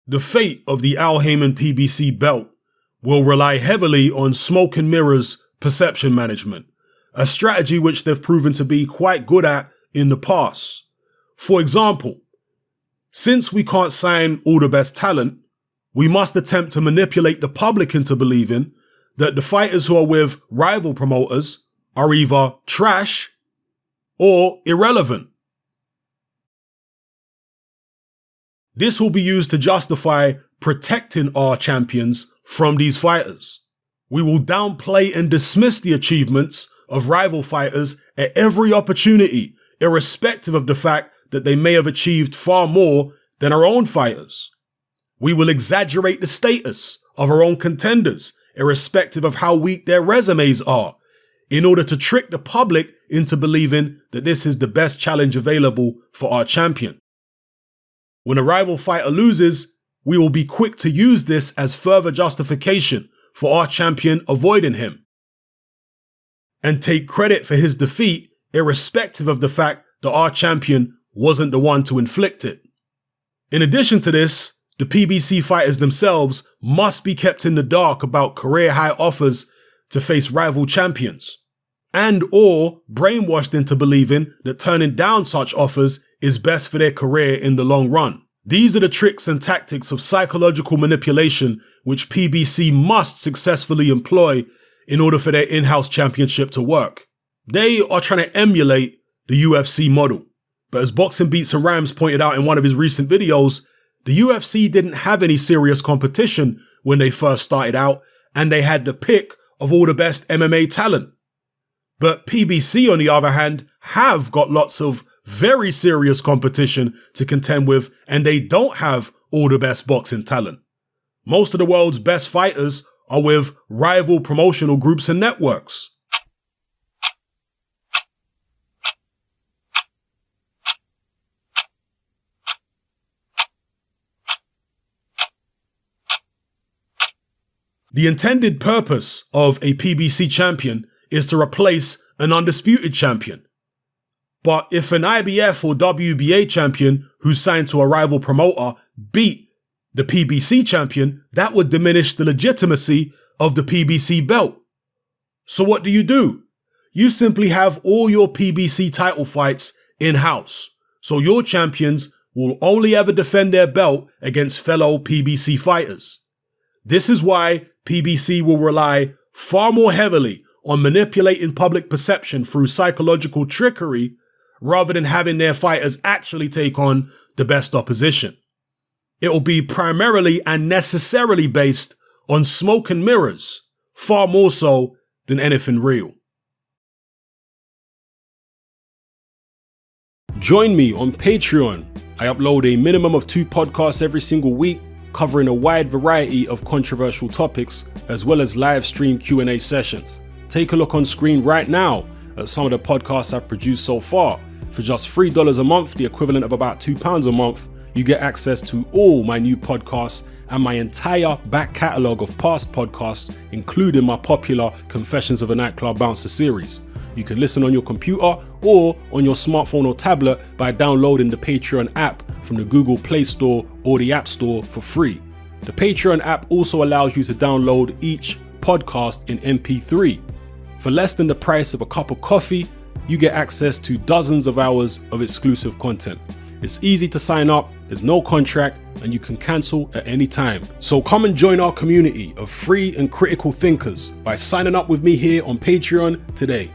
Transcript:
The fate of the Haymon PBC belt will rely heavily on smoke and mirrors perception management, a strategy which they've proven to be quite good at in the past. For example, since we can't sign all the best talent, we must attempt to manipulate the public into believing that the fighters who are with rival promoters are either trash or irrelevant. This will be used to justify protecting our champions from these fighters. We will downplay and dismiss the achievements of rival fighters at every opportunity, irrespective of the fact that they may have achieved far more than our own fighters. We will exaggerate the status of our own contenders, irrespective of how weak their resumes are, in order to trick the public into believing that this is the best challenge available for our champion. When a rival fighter loses, we will be quick to use this as further justification for our champion avoiding him, and take credit for his defeat irrespective of the fact that our champion wasn't the one to inflict it. In addition to this, the PBC fighters themselves must be kept in the dark about career-high offers to face rival champions, and or brainwashed into believing that turning down such offers is best for their career in the long run. These are the tricks and tactics of psychological manipulation which PBC must successfully employ in order for their in-house championship to work. They are trying to emulate the UFC model, but as Boxing Beats and Rhymes pointed out in one of his recent videos, the UFC didn't have any serious competition when they first started out, and they had the pick of all the best MMA talent. But PBC, on the other hand, have got lots of very serious competition to contend with, and they don't have all the best boxing talent. Most of the world's best fighters are with rival promotional groups and networks. The intended purpose of a PBC champion is to replace an undisputed champion. But if an IBF or WBA champion who's signed to a rival promoter beat the PBC champion, that would diminish the legitimacy of the PBC belt. So what do? You simply have all your PBC title fights in-house, so your champions will only ever defend their belt against fellow PBC fighters. This is why PBC will rely far more heavily on manipulating public perception through psychological trickery rather than having their fighters actually take on the best opposition. It will be primarily and necessarily based on smoke and mirrors, far more so than anything real. Join me on Patreon. I upload a minimum of 2 podcasts every single week, covering a wide variety of controversial topics, as well as live stream Q&A sessions. Take a look on screen right now at some of the podcasts I've produced so far. For just $3 a month, the equivalent of about £2 a month, you get access to all my new podcasts and my entire back catalogue of past podcasts, including my popular Confessions of a Nightclub Bouncer series. You can listen on your computer or on your smartphone or tablet by downloading the Patreon app from the Google Play Store or the App Store for free. The Patreon app also allows you to download each podcast in MP3. For less than the price of a cup of coffee, you get access to dozens of hours of exclusive content. It's easy to sign up, there's no contract, and you can cancel at any time. So come and join our community of free and critical thinkers by signing up with me here on Patreon today.